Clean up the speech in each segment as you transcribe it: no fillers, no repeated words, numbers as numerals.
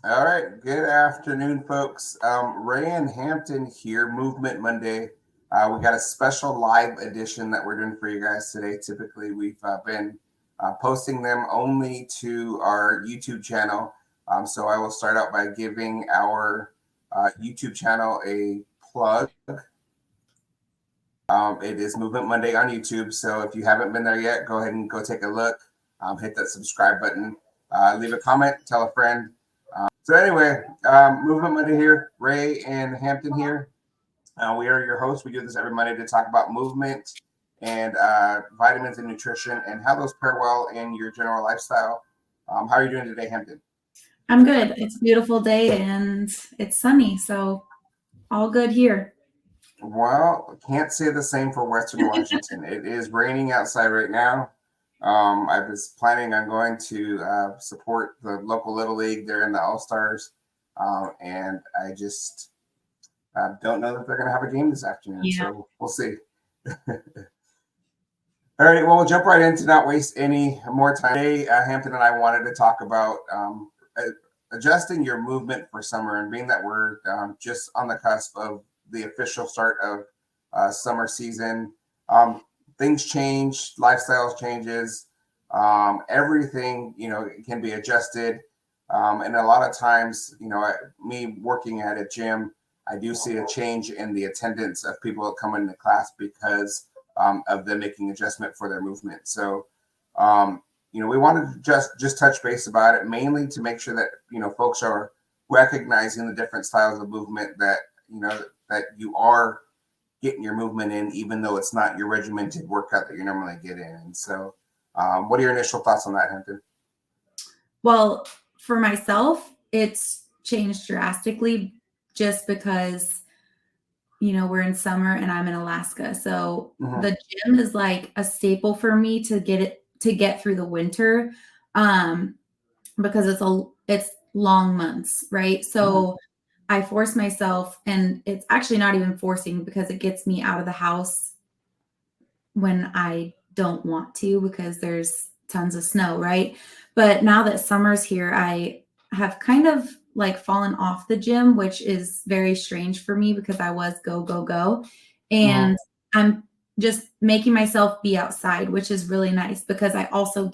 All right. Good afternoon, folks. Ray and Hampton here, Movement Monday. We got a special live edition that we're doing for you guys today. Typically, we've been posting them only to our YouTube channel. So I will start out by giving our YouTube channel a plug. It is Movement Monday on YouTube. So if you haven't been there yet, go ahead and go take a look. Hit that subscribe button. Leave a comment. Tell a friend. So anyway, Movement Monday here. Ray and Hampton here. We are your hosts. We do this every Monday to talk about movement and vitamins and nutrition and how those pair well in your general lifestyle. How are you doing today, Hampton? I'm good. It's a beautiful day and it's sunny, so all good here. Well, can't say the same for Western Washington. It is raining outside right now. I was planning on going to support the local Little League. They're in the All Stars, and I just don't know that they're going to have a game this afternoon. Yeah. So we'll see. All right. Well, we'll jump right in to not waste any more time. Today, Hampton and I wanted to talk about adjusting your movement for summer, and being that we're just on the cusp of the official start of summer season. Things change, lifestyles changes, everything, can be adjusted. And a lot of times, me working at a gym, I do see a change in the attendance of people that come into class because of them making adjustment for their movement. So, we wanted to just touch base about it, mainly to make sure that, folks are recognizing the different styles of movement that, that you are getting your movement in, even though it's not your regimented workout that you normally get in. And so, what are your initial thoughts on that, Hampton? Well, for myself, it's changed drastically just because, we're in summer and I'm in Alaska. So the gym is like a staple for me to get through the winter, because it's long months, right? So I force myself, and it's actually not even forcing because it gets me out of the house when I don't want to because there's tons of snow, right? But now that summer's here, I have kind of like fallen off the gym, which is very strange for me because I was go, go, go. And I'm just making myself be outside, which is really nice because I also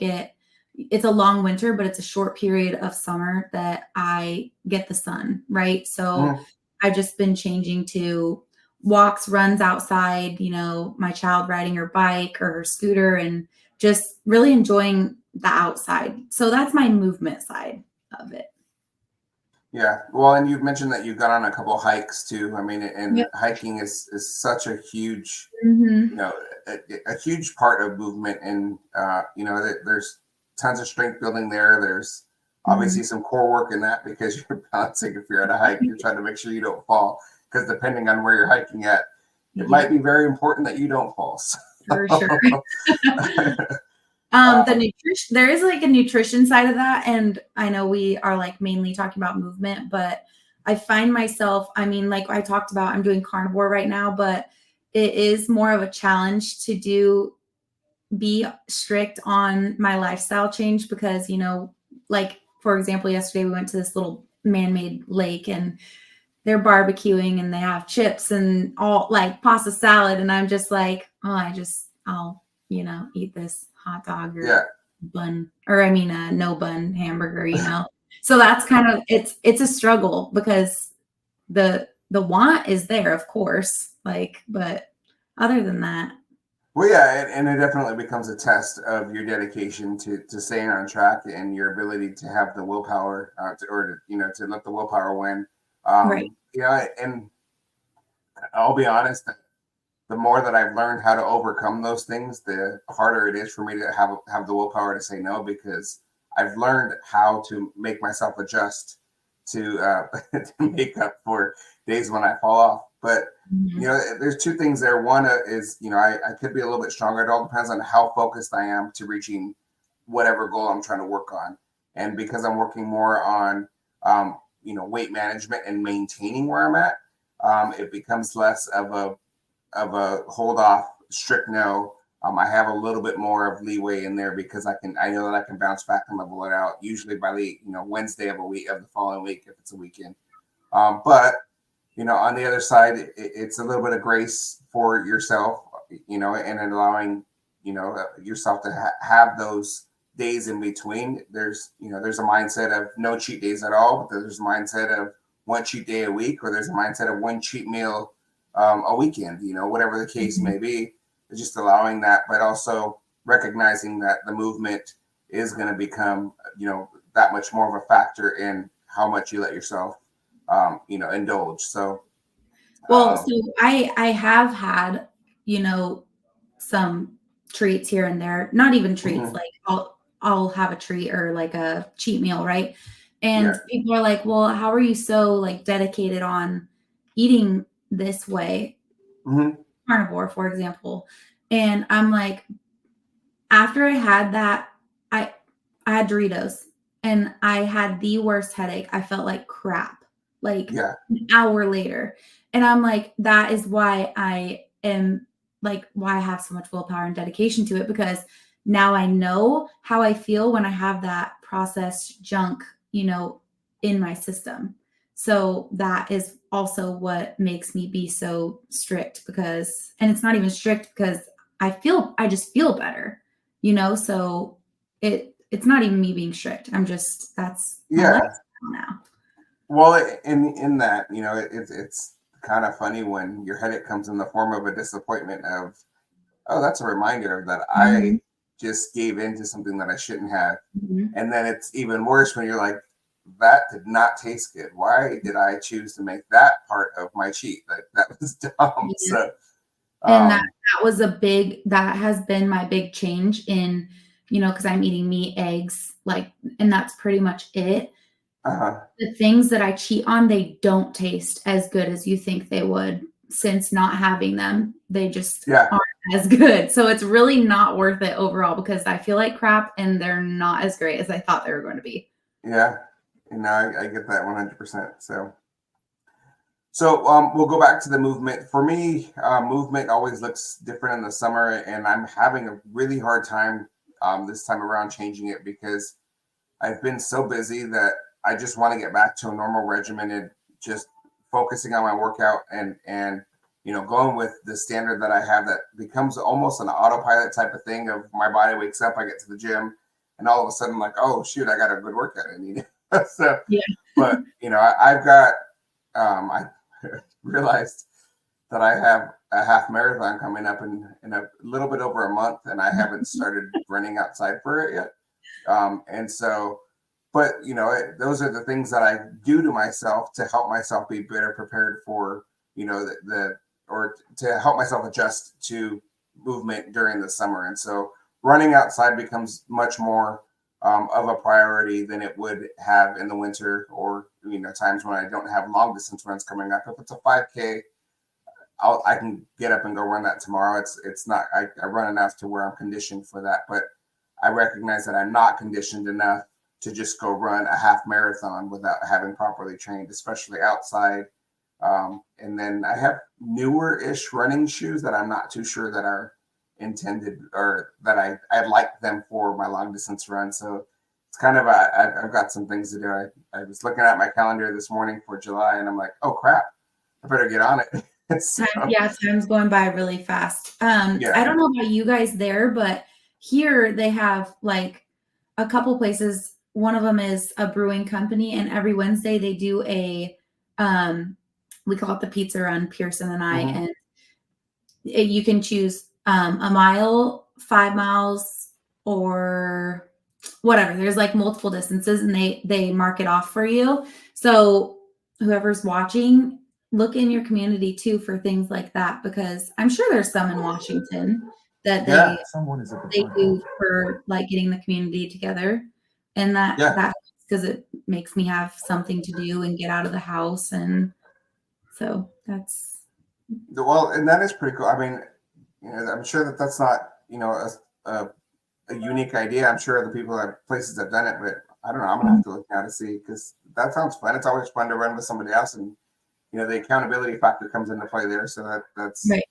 it's a long winter, but it's a short period of summer that I get the sun, right? So I've just been changing to walks, runs outside, my child riding her bike or her scooter, and just really enjoying the outside. So that's my movement side of it. Yeah. Well, and you've mentioned that you've gone on a couple of hikes too. I mean, and Yep. hiking is such a huge, Mm-hmm. a huge part of movement. And, there's tons of strength building there. There's obviously some core work in that because you're balancing. If you're at a hike, you're trying to make sure you don't fall, because depending on where you're hiking at, it might be very important that you don't fall. So. For sure. The nutrition, there is like a nutrition side of that. And I know we are like mainly talking about movement, but I find myself, like I talked about, I'm doing carnivore right now, but it is more of a challenge to be strict on my lifestyle change because, like, for example, yesterday we went to this little man-made lake and they're barbecuing and they have chips and all like pasta salad. And I'm just like, I'll, eat this hot dog or bun, or no bun hamburger. So that's kind of, it's a struggle because the want is there, of course, but other than that. Well, yeah, and it definitely becomes a test of your dedication to staying on track and your ability to have the willpower, to let the willpower win. Right. And I'll be honest, the more that I've learned how to overcome those things, the harder it is for me to have the willpower to say no, because I've learned how to make myself adjust to to make up for days when I fall off. But there's two things there. One is, I could be a little bit stronger. It all depends on how focused I am to reaching whatever goal I'm trying to work on. And because I'm working more on, weight management and maintaining where I'm at, it becomes less of a hold off, strict no, I have a little bit more of leeway in there because I know that I can bounce back and level it out usually by the Wednesday of the following week if it's a weekend. But on the other side, it's a little bit of grace for yourself, and allowing yourself to have those days in between. There's a mindset of no cheat days at all, but there's a mindset of one cheat day a week, or there's a mindset of one cheat meal a weekend. Whatever the case may be. Just allowing that, but also recognizing that the movement is going to become, that much more of a factor in how much you let yourself, indulge. So, so I have had, some treats here and there, not even treats, mm-hmm. like I'll have a treat or like a cheat meal, right? And Yeah. people are like, well, how are you so like dedicated on eating this way? Mm-hmm. Carnivore, for example. And I'm like, after I had that, I had Doritos and I had the worst headache. I felt like crap, like an hour later. And I'm like, that is why I am like, why I have so much willpower and dedication to it, because now I know how I feel when I have that processed junk, in my system. So that is also what makes me be so strict and it's not even strict because I just feel better, so it's not even me being strict. That's my lifestyle now. Well, in that, it's kind of funny when your headache comes in the form of a disappointment of, oh, that's a reminder that Mm-hmm. I just gave in to something that I shouldn't have. Mm-hmm. And then it's even worse when you're like, that did not taste good. Why did I choose to make that part of my cheat? Like that was dumb. Yeah. So, and that has been my big change in, because I'm eating meat, eggs, and that's pretty much it. The things that I cheat on, they don't taste as good as you think they would. Since not having them, they just aren't as good. So it's really not worth it overall because I feel like crap and they're not as great as I thought they were going to be. Yeah. I get that 100%. So we'll go back to the movement. For me, movement always looks different in the summer, and I'm having a really hard time this time around changing it because I've been so busy that I just want to get back to a normal regimen and just focusing on my workout and going with the standard that I have that becomes almost an autopilot type of thing of my body wakes up, I get to the gym, and all of a sudden I'm like, oh shoot, I got a good workout I need. So, but I've got I realized that I have a half marathon coming up in a little bit over a month, and I haven't started running outside for it yet. And so, but those are the things that I do to myself to help myself be better prepared for, or to help myself adjust to movement during the summer. And so running outside becomes much more of a priority than it would have in the winter or, times when I don't have long distance runs coming up. If it's a 5K, I can get up and go run that tomorrow. It's not, I run enough to where I'm conditioned for that, but I recognize that I'm not conditioned enough to just go run a half marathon without having properly trained, especially outside. And then I have newer-ish running shoes that I'm not too sure that are intended or that I like them for my long distance run. So it's kind of I've got some things to do. I was looking at my calendar this morning for July, and I'm like, oh crap, I better get on it. So, time's going by really fast. I don't know about you guys there, but here they have like a couple places. One of them is a brewing company, and every Wednesday they do a we call it the pizza run, Pearson and I, and you can choose a mile, 5 miles, or whatever. There's like multiple distances, and they mark it off for you. So whoever's watching, look in your community too for things like that, because I'm sure there's some in Washington that they do for like getting the community together, and that because it makes me have something to do and get out of the house, and so that's and that is pretty cool. I mean, I'm sure that that's not a unique idea. I'm sure other people have places have done it, but I don't know. I'm gonna have to look now to see because that sounds fun. It's always fun to run with somebody else, and the accountability factor comes into play there. So that's right.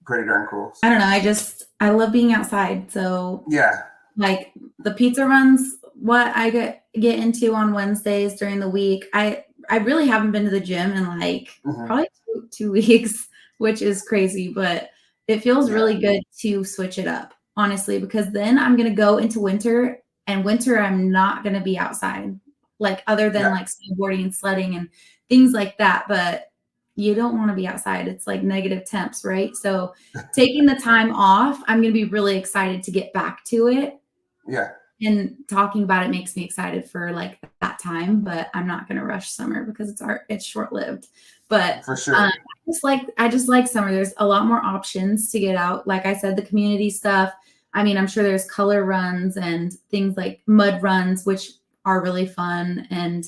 pretty darn cool. I don't know. I love being outside. So Yeah. like the pizza runs, what I get into on Wednesdays during the week. I really haven't been to the gym in like probably two weeks, which is crazy, but it feels really good to switch it up, honestly, because then I'm going to go into winter, and winter I'm not going to be outside, like other than like snowboarding and sledding and things like that. But you don't want to be outside. It's like negative temps, right? So taking the time off, I'm going to be really excited to get back to it. Yeah. And talking about it makes me excited for like that time, but I'm not going to rush summer because it's short-lived. But for sure. I just like summer. There's a lot more options to get out. Like I said, the community stuff. I mean, I'm sure there's color runs and things like mud runs, which are really fun. And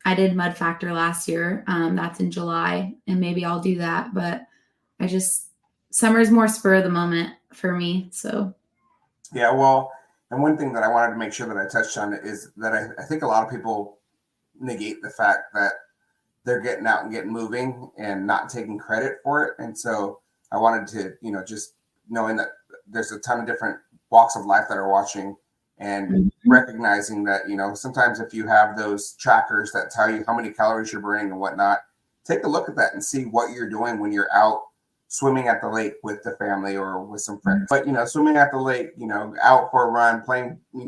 I did Mud Factor last year. That's in July, and maybe I'll do that. But summer is more spur of the moment for me. So yeah, well, and one thing that I wanted to make sure that I touched on is that I think a lot of people negate the fact that they're getting out and getting moving and not taking credit for it. And so I wanted to, just knowing that there's a ton of different walks of life that are watching, and recognizing that, sometimes if you have those trackers that tell you how many calories you're burning and whatnot, take a look at that and see what you're doing when you're out swimming at the lake with the family or with some friends. But, swimming at the lake, out for a run, playing, in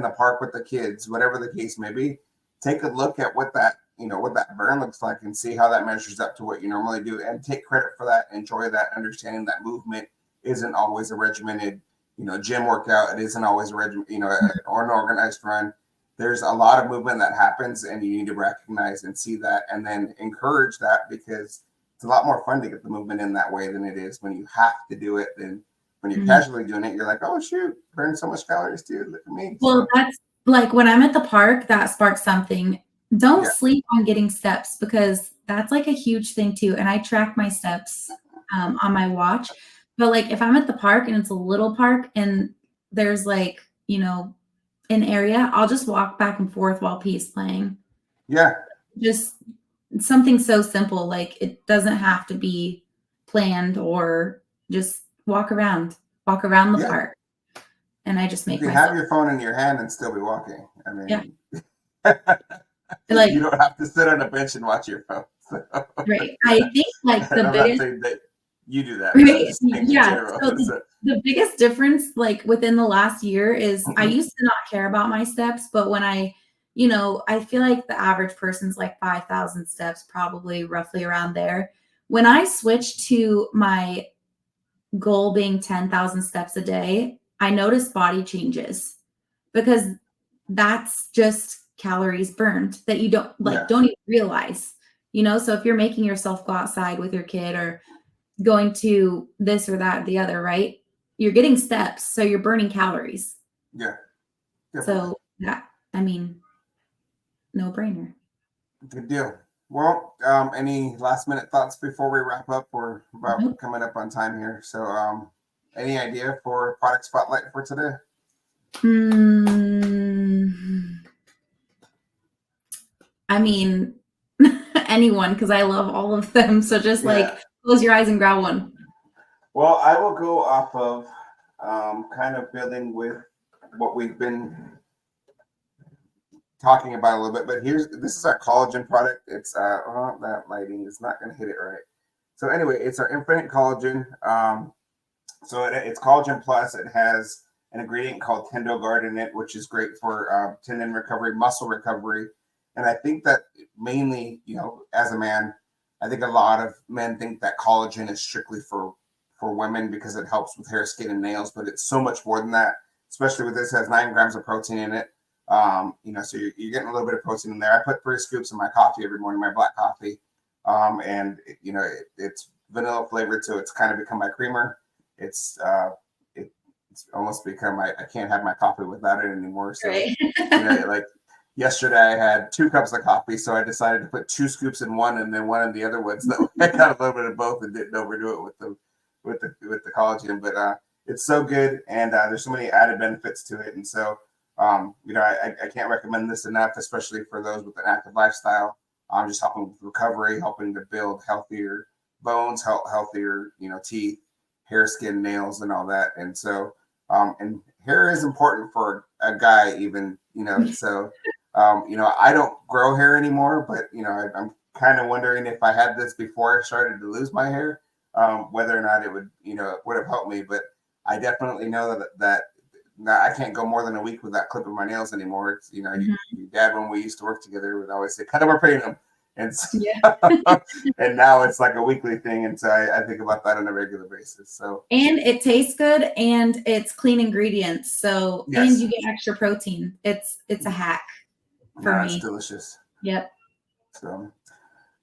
the park with the kids, whatever the case may be, take a look at what that burn looks like and see how that measures up to what you normally do, and take credit for that, enjoy that, understanding that movement isn't always a regimented, gym workout. It isn't always a regimen, or an organized run. There's a lot of movement that happens, and you need to recognize and see that, and then encourage that, because it's a lot more fun to get the movement in that way than it is when you have to do it. Then when you're casually doing it, you're like, oh shoot, burn so much calories, dude. Look at me. Well, that's like when I'm at the park, that sparks something. Don't sleep on getting steps, because that's like a huge thing too. And I track my steps on my watch. But like if I'm at the park and it's a little park and there's like, an area, I'll just walk back and forth while P's playing. Yeah. Just something so simple. Like it doesn't have to be planned, or just walk around the park. And I just make you can have your phone in your hand and still be walking. I mean, like you don't have to sit on a bench and watch your phone. So. Right. I think like the biggest that you do that. Right? Yeah. So the biggest difference like within the last year is I used to not care about my steps, but when I feel like the average person's like 5,000 steps, probably roughly around there. When I switched to my goal being 10,000 steps a day, I noticed body changes, because that's just calories burned that you don't even realize, so if you're making yourself go outside with your kid or going to this or that or the other, right, you're getting steps, so you're burning calories. So that, no brainer. Good deal. Well, any last minute thoughts before we wrap up? We're about coming up on time here. So any idea for product spotlight for today? Anyone, because I love all of them. So just like close your eyes and grab one. Well, I will go off of kind of building with what we've been talking about a little bit, but this is our collagen product. It's that lighting is not going to hit it right. So anyway, it's our infinite collagen. So it's collagen plus. It has an ingredient called TendoGuard in it, which is great for tendon recovery, muscle recovery. And I think that mainly, as a man, I think a lot of men think that collagen is strictly for women because it helps with hair, skin, and nails, but it's so much more than that, especially with this. It has 9 grams of protein in it. So you're getting a little bit of protein in there. I put 3 scoops in my coffee every morning, my black coffee. And it's vanilla flavored, so it's kind of become my creamer. It's almost become I can't have my coffee without it anymore. So right. Like yesterday I had 2 cups of coffee, so I decided to put 2 scoops in one and then one in the other one. So I got a little bit of both and didn't overdo it with the collagen. But it's so good, and there's so many added benefits to it. And so I can't recommend this enough, especially for those with an active lifestyle. I'm just helping with recovery, helping to build healthier bones, healthier, teeth, hair, skin, nails, and all that. And so, and hair is important for a guy, even, so, I don't grow hair anymore, but, I'm kind of wondering if I had this before I started to lose my hair, whether or not it would, would have helped me. But I definitely know that I can't go more than a week without clipping my nails anymore. It's, your dad, when we used to work together, would always say, cut them or paint them. And so, and now it's like a weekly thing. And so I think about that on a regular basis. So, and it tastes good and it's clean ingredients. So, and you get extra protein. It's a hack for me. It's delicious. Yep. So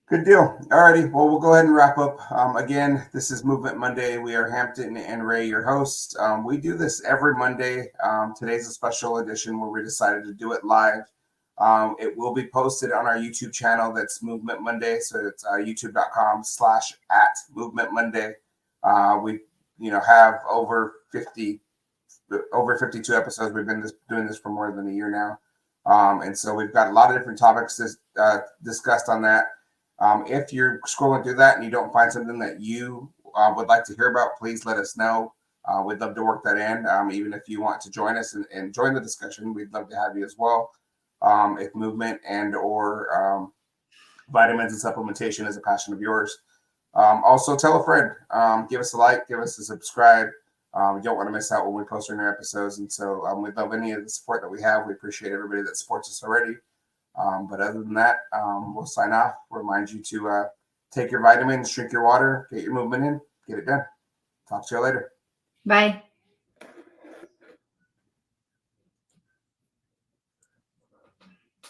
good deal. Alrighty. Well, we'll go ahead and wrap up. Again, this is Movement Monday. We are Hampton and Ray, your hosts. We do this every Monday. Today's a special edition where we decided to do it live. It will be posted on our YouTube channel. That's Movement Monday. So it's youtube.com/@Movement Monday. We, have over 52 episodes. We've been doing this for more than a year now. And so we've got a lot of different topics discussed on that. If you're scrolling through that and you don't find something that you would like to hear about, please let us know. We'd love to work that in. Even if you want to join us and join the discussion, we'd love to have you as well. If movement and or vitamins and supplementation is a passion of yours. Also, tell a friend. Give us a like. Give us a subscribe. You don't want to miss out when we post our new episodes. And so we'd love any of the support that we have. We appreciate everybody that supports us already. But other than that, we'll sign off. Remind you to take your vitamins, drink your water, get your movement in, get it done. Talk to you later. Bye.